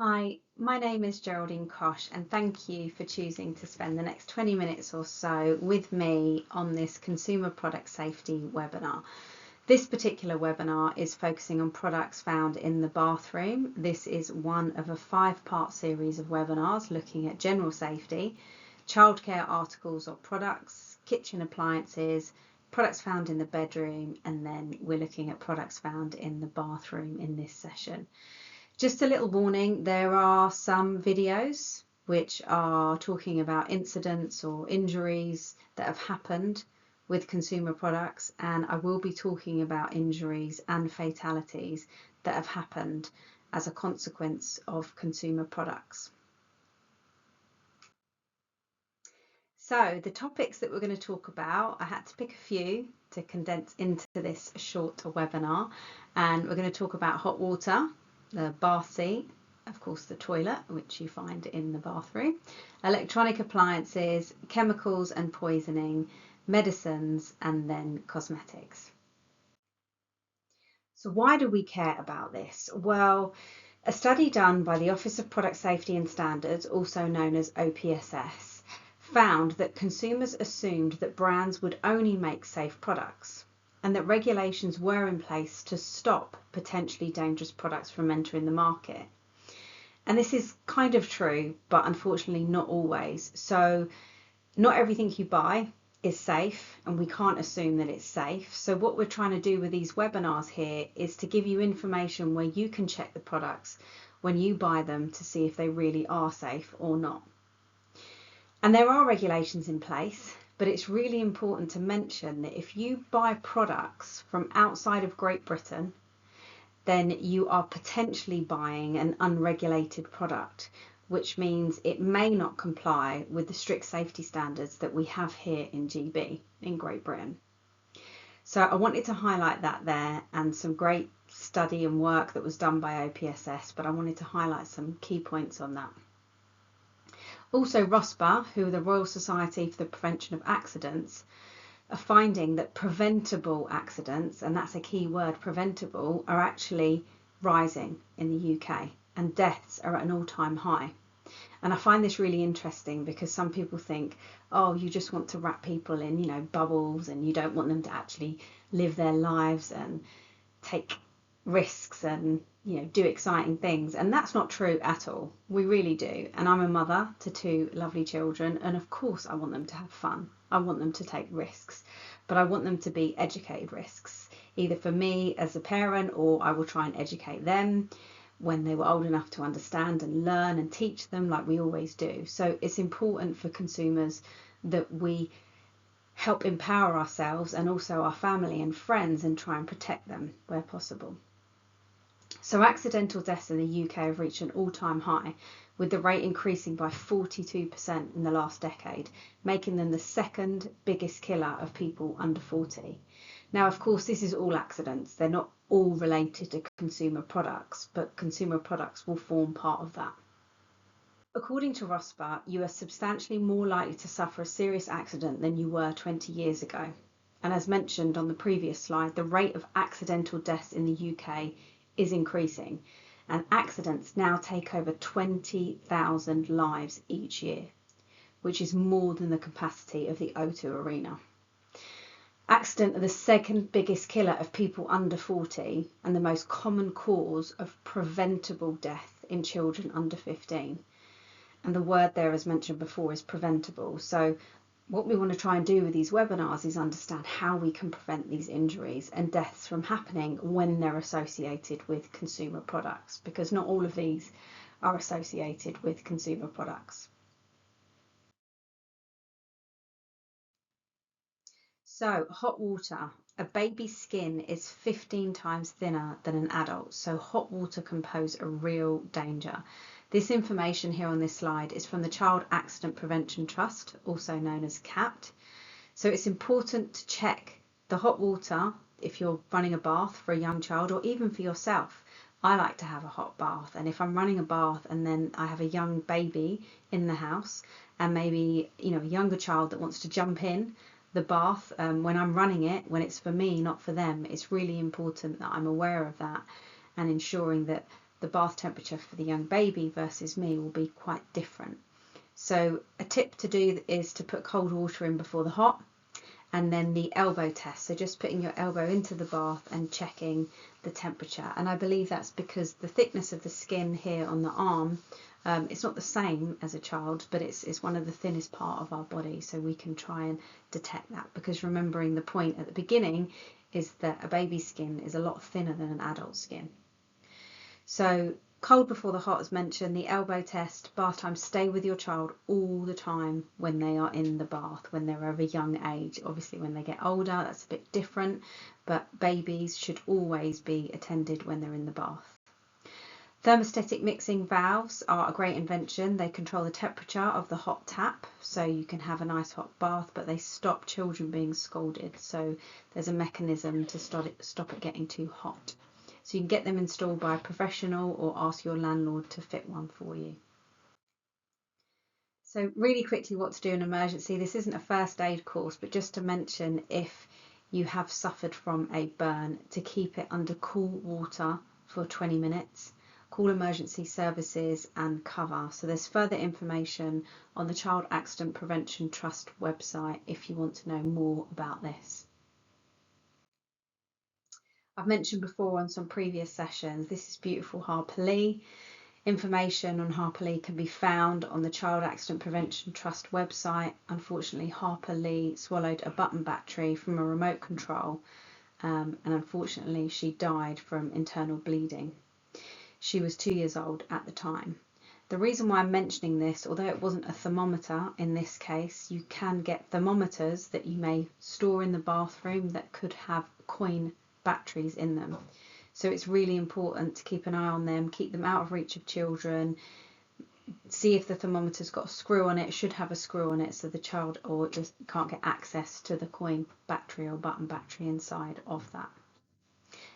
Hi, my name is Geraldine Kosh, and thank you for choosing to spend the next 20 minutes or so with me on this consumer product safety webinar. This particular webinar is focusing on products found in the bathroom. This is one of a 5-part series of webinars looking at general safety, childcare articles or products, kitchen appliances, products found in the bedroom, and then we're looking at products found in the bathroom in this session. Just a little warning, there are some videos which are talking about incidents or injuries that have happened with consumer products, and I will be talking about injuries and fatalities that have happened as a consequence of consumer products. So the topics that we're going to talk about, I had to pick a few to condense into this short webinar, and we're going to talk about hot water, the bath seat, of course the toilet, which you find in the bathroom, electronic appliances, chemicals and poisoning, medicines, and then cosmetics. So why do we care about this? Well, a study done by the Office of Product Safety and Standards, also known as OPSS, found that consumers assumed that brands would only make safe products and that regulations were in place to stop potentially dangerous products from entering the market. And this is kind of true, but unfortunately not always. So not everything you buy is safe, and we can't assume that it's safe. So what we're trying to do with these webinars here is to give you information where you can check the products when you buy them to see if they really are safe or not. And there are regulations in place, but it's really important to mention that if you buy products from outside of Great Britain, then you are potentially buying an unregulated product, which means it may not comply with the strict safety standards that we have here in GB, in Great Britain. So I wanted to highlight that there, and some great study and work that was done by OPSS, but I wanted to highlight some key points on that. Also, RoSPA, who are the Royal Society for the Prevention of Accidents, are finding that preventable accidents, and that's a key word, preventable, are actually rising in the UK, and deaths are at an all-time high. And I find this really interesting because some people think, oh, you just want to wrap people in, bubbles, and you don't want them to actually live their lives and take risks and do exciting things, and that's not true at all. We really do. And I'm a mother to 2 lovely children, and of course I want them to have fun. I want them to take risks, but I want them to be educated risks, either for me as a parent, or I will try and educate them when they were old enough to understand and learn and teach them, like we always do. So it's important for consumers that we help empower ourselves and also our family and friends and try and protect them where possible. So accidental deaths in the UK have reached an all-time high, with the rate increasing by 42% in the last decade, making them the second biggest killer of people under 40. Now, of course, this is all accidents. They're not all related to consumer products, but consumer products will form part of that. According to RoSPA, you are substantially more likely to suffer a serious accident than you were 20 years ago. And as mentioned on the previous slide, the rate of accidental deaths in the UK is increasing, and accidents now take over 20,000 lives each year, which is more than the capacity of the O2 Arena. Accidents are the second biggest killer of people under 40 and the most common cause of preventable death in children under 15. And the word there, as mentioned before, is preventable. So what we want to try and do with these webinars is understand how we can prevent these injuries and deaths from happening when they're associated with consumer products, because not all of these are associated with consumer products. So hot water. A baby's skin is 15 times thinner than an adult, so hot water can pose a real danger. This information here on this slide is from the Child Accident Prevention Trust, also known as CAPT. So it's important to check the hot water if you're running a bath for a young child, or even for yourself. I like to have a hot bath, and if I'm running a bath and then I have a young baby in the house and maybe a younger child that wants to jump in the bath when I'm running it, when it's for me, not for them, it's really important that I'm aware of that and ensuring that the bath temperature for the young baby versus me will be quite different. So a tip to do is to put cold water in before the hot, and then the elbow test. So just putting your elbow into the bath and checking the temperature. And I believe that's because the thickness of the skin here on the arm, it's not the same as a child, but it's one of the thinnest part of our body. So we can try and detect that, because remembering the point at the beginning is that a baby's skin is a lot thinner than an adult skin. So cold before the hot, as mentioned, the elbow test, bath time. Stay with your child all the time when they are in the bath, when they're of a young age. Obviously, when they get older, that's a bit different, but babies should always be attended when they're in the bath. Thermostatic mixing valves are a great invention. They control the temperature of the hot tap, so you can have a nice hot bath, but they stop children being scalded. So there's a mechanism to stop it getting too hot. So you can get them installed by a professional or ask your landlord to fit one for you. So really quickly, what to do in emergency. This isn't a first aid course, but just to mention, if you have suffered from a burn, to keep it under cool water for 20 minutes. Call emergency services and cover. So there's further information on the Child Accident Prevention Trust website if you want to know more about this. I've mentioned before on some previous sessions, this is beautiful Harper Lee. Information on Harper Lee can be found on the Child Accident Prevention Trust website. Unfortunately, Harper Lee swallowed a button battery from a remote control, and unfortunately she died from internal bleeding. She was 2 years old at the time. The reason why I'm mentioning this, although it wasn't a thermometer in this case, you can get thermometers that you may store in the bathroom that could have coin batteries in them. So it's really important to keep an eye on them, keep them out of reach of children, see if the thermometer's got a screw on it. It should have a screw on it, so the child or just can't get access to the coin battery or button battery inside of that.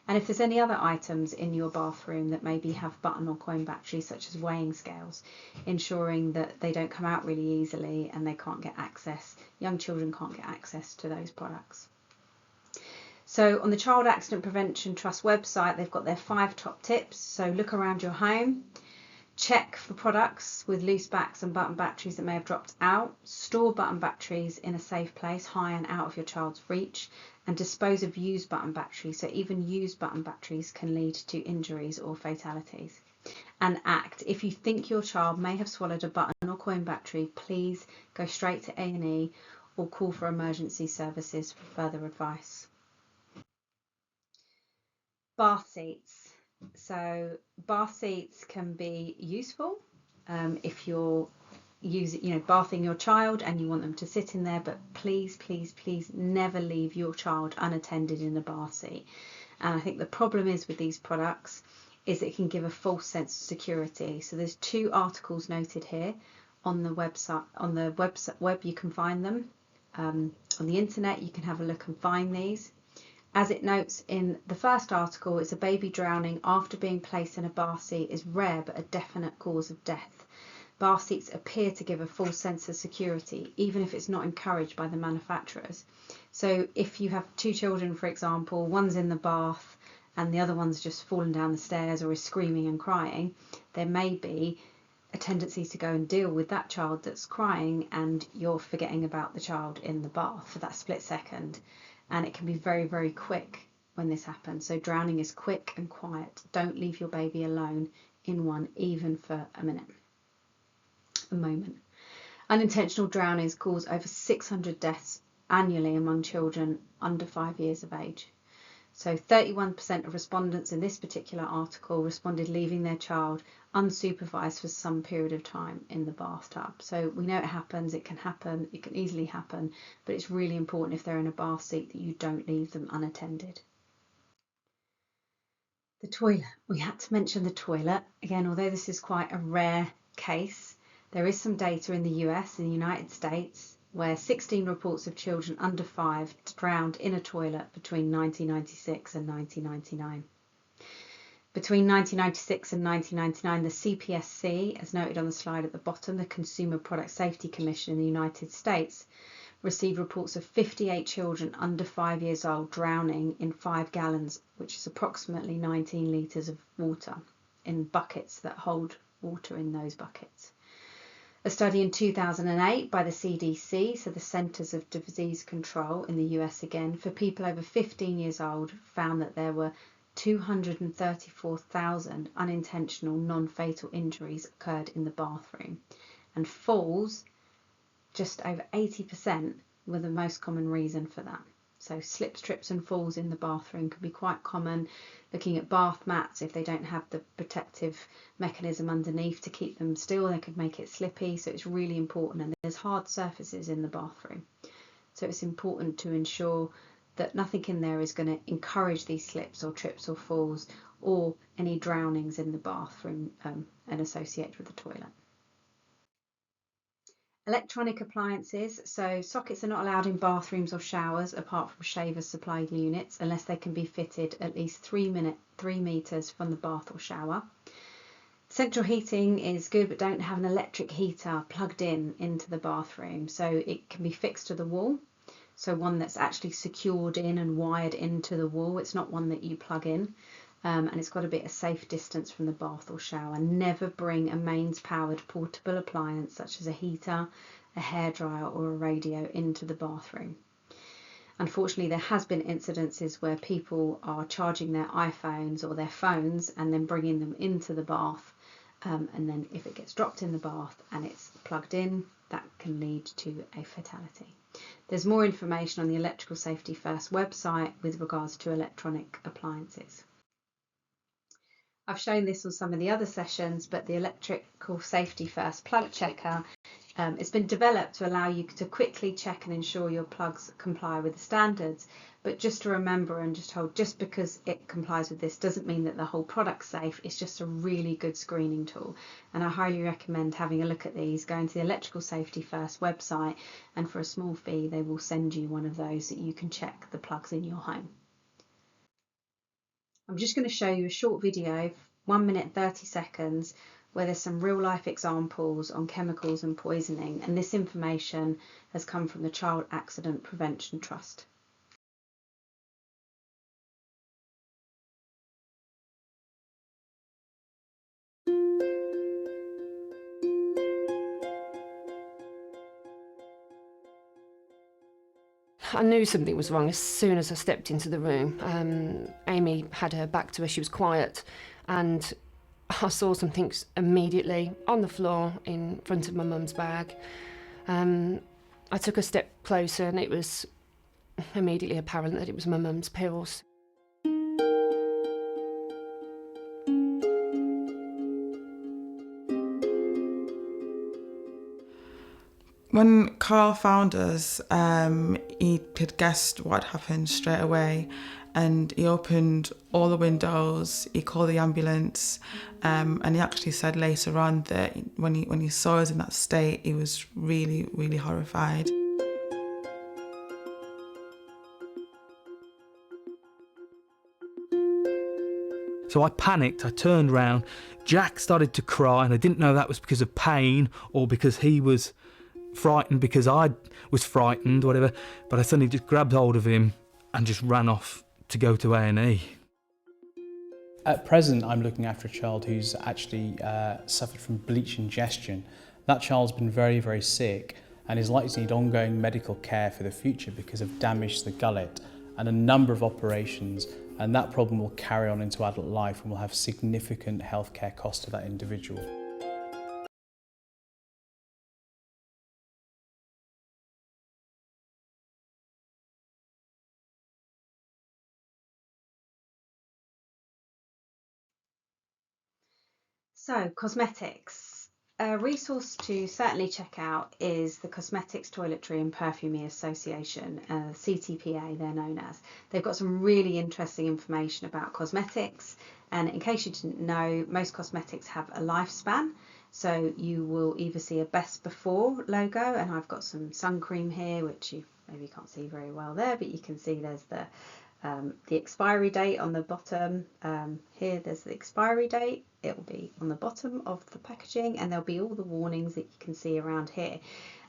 And if there's any other items in your bathroom that maybe have button or coin batteries, such as weighing scales, ensuring that they don't come out really easily and they can't get access, young children can't get access to those products. So on the Child Accident Prevention Trust website, they've got their 5 top tips. So look around your home, check for products with loose backs and button batteries that may have dropped out, store button batteries in a safe place, high and out of your child's reach, and dispose of used button batteries. So even used button batteries can lead to injuries or fatalities. And act. If you think your child may have swallowed a button or coin battery, please go straight to A&E or call for emergency services for further advice. Bath seats. So bath seats can be useful if you're bathing your child and you want them to sit in there, but please never leave your child unattended in a bath seat. And I think the problem is with these products is it can give a false sense of security. So there's 2 articles noted here on the website. On the web you can find them. On the internet you can have a look and find these. As it notes in the first article, it's a baby drowning after being placed in a bath seat is rare but a definite cause of death. Bath seats appear to give a false sense of security, even if it's not encouraged by the manufacturers. So if you have 2 children, for example, one's in the bath and the other one's just fallen down the stairs or is screaming and crying, there may be a tendency to go and deal with that child that's crying, and you're forgetting about the child in the bath for that split second. And it can be very quick when this happens. So drowning is quick and quiet. Don't leave your baby alone in one, even for a moment. Unintentional drownings cause over 600 deaths annually among children under 5 years of age. So 31% of respondents in this particular article responded leaving their child unsupervised for some period of time in the bathtub. So we know it happens, it can easily happen, but it's really important if they're in a bath seat that you don't leave them unattended. The toilet. We had to mention the toilet. Again, although this is quite a rare case, there is some data in the US, in the United States, where 16 reports of children under 5 drowned in a toilet between 1996 and 1999. Between 1996 and 1999, the CPSC, as noted on the slide at the bottom, the Consumer Product Safety Commission in the United States, received reports of 58 children under 5 years old drowning in 5 gallons, which is approximately 19 litres of water. in buckets that hold water in those buckets. A study in 2008 by the CDC, so the Centers of Disease Control in the US again, for people over 15 years old found that there were 234,000 unintentional non-fatal injuries occurred in the bathroom, and falls, just over 80%, were the most common reason for that. So slips, trips and falls in the bathroom can be quite common. Looking at bath mats, if they don't have the protective mechanism underneath to keep them still, they could make it slippy. So it's really important, and there's hard surfaces in the bathroom. So it's important to ensure that nothing in there is going to encourage these slips or trips or falls or any drownings in the bathroom and associated with the toilet. Electronic appliances, so sockets are not allowed in bathrooms or showers apart from shaver supply units unless they can be fitted at least 3 meters from the bath or shower. Central heating is good, but don't have an electric heater plugged into the bathroom, so it can be fixed to the wall. So one that's actually secured in and wired into the wall. It's not one that you plug in. And it's got to be a safe distance from the bath or shower. Never bring a mains powered portable appliance such as a heater, a hairdryer or a radio into the bathroom. Unfortunately, there has been incidences where people are charging their iPhones or their phones and then bringing them into the bath, and then if it gets dropped in the bath and it's plugged in, that can lead to a fatality. There's more information on the Electrical Safety First website with regards to electronic appliances. I've shown this on some of the other sessions, but the Electrical Safety First plug checker, it's been developed to allow you to quickly check and ensure your plugs comply with the standards. But just to remember and just hold, just because it complies with this doesn't mean that the whole product's safe. It's just a really good screening tool. And I highly recommend having a look at these. Going to the Electrical Safety First website, and for a small fee, they will send you one of those that you can check the plugs in your home. I'm just going to show you a short video, 1 minute 30 seconds, where there's some real life examples on chemicals and poisoning, and this information has come from the Child Accident Prevention Trust. I knew something was wrong as soon as I stepped into the room. Amy had her back to her, she was quiet, and I saw some things immediately on the floor in front of my mum's bag. I took a step closer and it was immediately apparent that it was my mum's pills. When Carl found us, he had guessed what happened straight away, and he opened all the windows, he called the ambulance, and he actually said later on that when he saw us in that state, he was really, really horrified. So I panicked, I turned round, Jack started to cry, and I didn't know that was because of pain or because he was frightened because I was frightened, whatever, but I suddenly just grabbed hold of him and just ran off to go to A&E. At present, I'm looking after a child who's actually suffered from bleach ingestion. That child's been very, very sick and is likely to need ongoing medical care for the future because of damage to the gullet and a number of operations, and that problem will carry on into adult life and will have significant healthcare costs to that individual. So, cosmetics. A resource to certainly check out is the Cosmetics, Toiletry and Perfumery Association, CTPA they're known as. They've got some really interesting information about cosmetics, and in case you didn't know, most cosmetics have a lifespan. So you will either see a best before logo, and I've got some sun cream here which you maybe can't see very well there, but you can see there's the expiry date on the bottom. Here there's the expiry date. It will be on the bottom of the packaging, and there'll be all the warnings that you can see around here.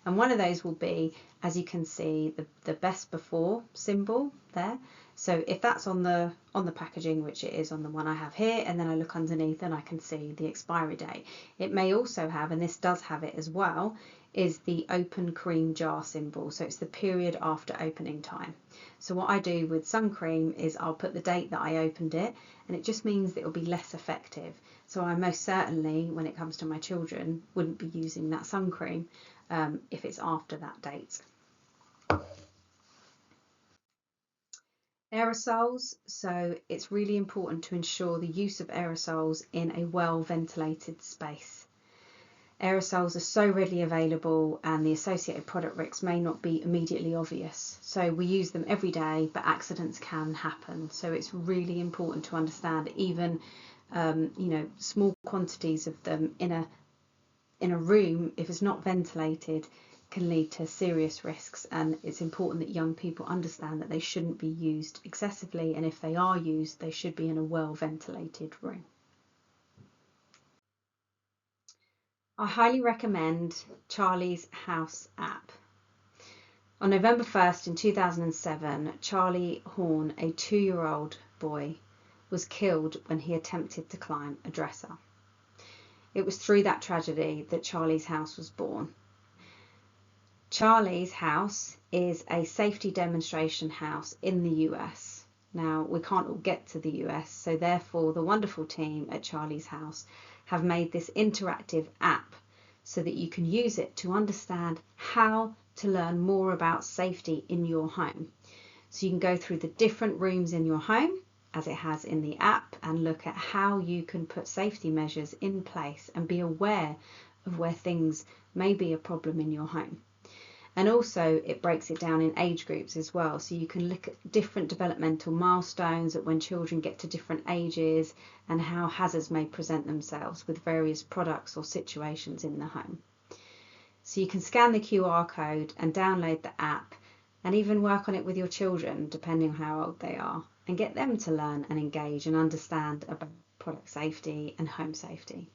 And one of those will be, as you can see, the best before symbol there. So if that's on the packaging, which it is on the one I have here, and then I look underneath and I can see the expiry date. It may also have, and this does have it as well, is the open cream jar symbol. So it's the period after opening time. So what I do with sun cream is I'll put the date that I opened it, and it just means that it'll be less effective. So I most certainly, when it comes to my children, wouldn't be using that sun cream if it's after that date. Aerosols, so it's really important to ensure the use of aerosols in a well ventilated space. Aerosols are so readily available and the associated product risks may not be immediately obvious. So we use them every day, but accidents can happen. So it's really important to understand even small quantities of them in a room, if it's not ventilated, can lead to serious risks, and it's important that young people understand that they shouldn't be used excessively, and if they are used, they should be in a well ventilated room. I highly recommend Charlie's House app. On November 1st in 2007, Charlie Horn, a 2-year-old boy, was killed when he attempted to climb a dresser. It was through that tragedy that Charlie's House was born. Charlie's House is a safety demonstration house in the US. Now, we can't all get to the US, so therefore the wonderful team at Charlie's House have made this interactive app so that you can use it to understand how to learn more about safety in your home. So you can go through the different rooms in your home, as it has in the app, and look at how you can put safety measures in place and be aware of where things may be a problem in your home. And also it breaks it down in age groups as well, so you can look at different developmental milestones at when children get to different ages and how hazards may present themselves with various products or situations in the home. So you can scan the QR code and download the app and even work on it with your children depending on how old they are, and get them to learn and engage and understand about product safety and home safety.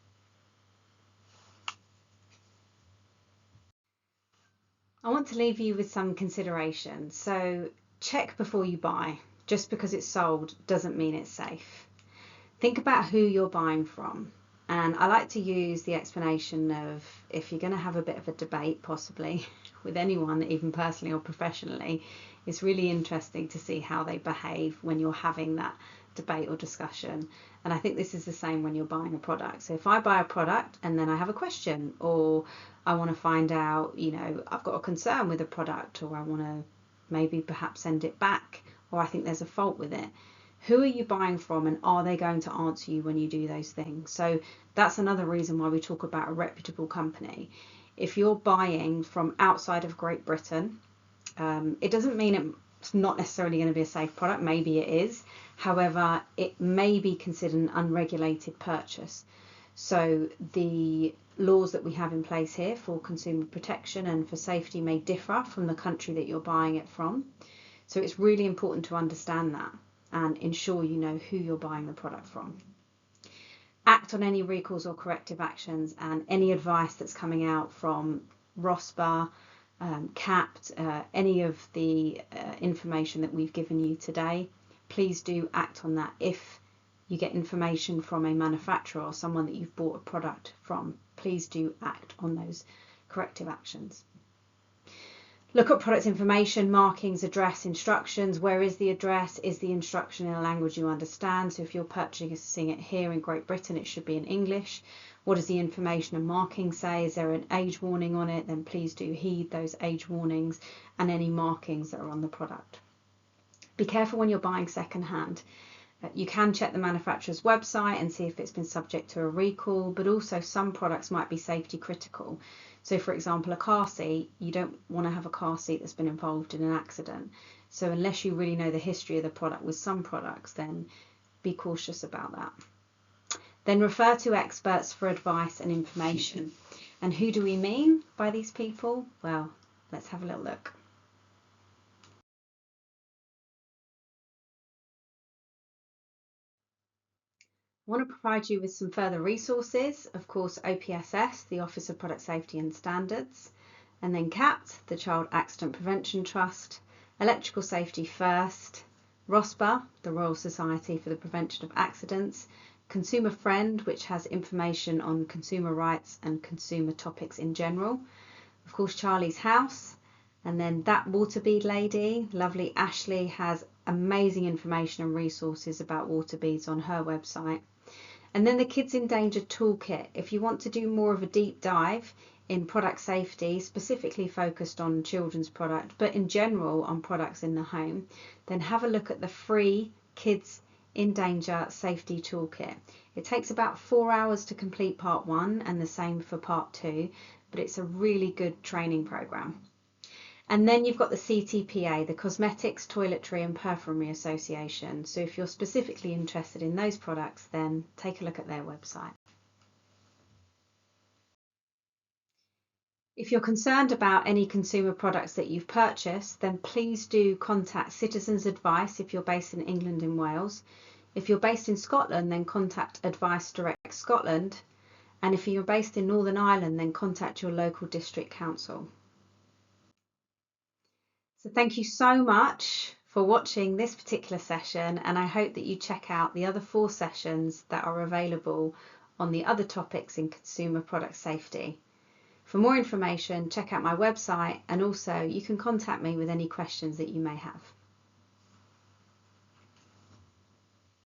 I want to leave you with some consideration. So check before you buy. Just because it's sold doesn't mean it's safe. Think about who you're buying from. And I like to use the explanation of, if you're going to have a bit of a debate possibly with anyone, even personally or professionally, it's really interesting to see how they behave when you're having that debate or discussion. And I think this is the same when you're buying a product. So if I buy a product and then I have a question, or I want to find out, I've got a concern with a product, or I want to maybe perhaps send it back, or I think there's a fault with it, who are you buying from, and are they going to answer you when you do those things? So that's another reason why we talk about a reputable company. If you're buying from outside of Great Britain, it doesn't mean it's not necessarily going to be a safe product. Maybe it is. However, it may be considered an unregulated purchase. So the laws that we have in place here for consumer protection and for safety may differ from the country that you're buying it from. So it's really important to understand that and ensure you know who you're buying the product from. Act on any recalls or corrective actions, and any advice that's coming out from ROSPA, CAPT, any of the information that we've given you today, please do act on that. If you get information from a manufacturer or someone that you've bought a product from, please do act on those corrective actions. Look at product information, markings, address, instructions. Where is the address? Is the instruction in a language you understand? So if you're purchasing it here in Great Britain, it should be in English. What does the information and marking say? Is there an age warning on it? Then please do heed those age warnings and any markings that are on the product. Be careful when you're buying secondhand. You can check the manufacturer's website and see if it's been subject to a recall, but also some products might be safety critical. So for example, a car seat, you don't want to have a car seat that's been involved in an accident. So unless you really know the history of the product with some products, then be cautious about that. Then refer to experts for advice and information. And who do we mean by these people? Well, let's have a little look. I want to provide you with some further resources. Of course, OPSS, the Office of Product Safety and Standards, and then CAPT, the Child Accident Prevention Trust, Electrical Safety First, ROSPA, the Royal Society for the Prevention of Accidents, Consumer Friend, which has information on consumer rights and consumer topics in general, of course Charlie's House, and then That Water Bead Lady, lovely Ashley, has amazing information and resources about water beads on her website. And then the Kids in Danger Toolkit, if you want to do more of a deep dive in product safety, specifically focused on children's product, but in general on products in the home, then have a look at the free Kids in Danger Safety Toolkit. It takes about 4 hours to complete part 1 and the same for part 2, but it's a really good training program. And then you've got the CTPA, the Cosmetics, Toiletry and Perfumery Association. So if you're specifically interested in those products, then take a look at their website. If you're concerned about any consumer products that you've purchased, then please do contact Citizens Advice if you're based in England and Wales. If you're based in Scotland, then contact Advice Direct Scotland. And if you're based in Northern Ireland, then contact your local district council. So thank you so much for watching this particular session, and I hope that you check out the other 4 sessions that are available on the other topics in consumer product safety. For more information, check out my website, and also you can contact me with any questions that you may have.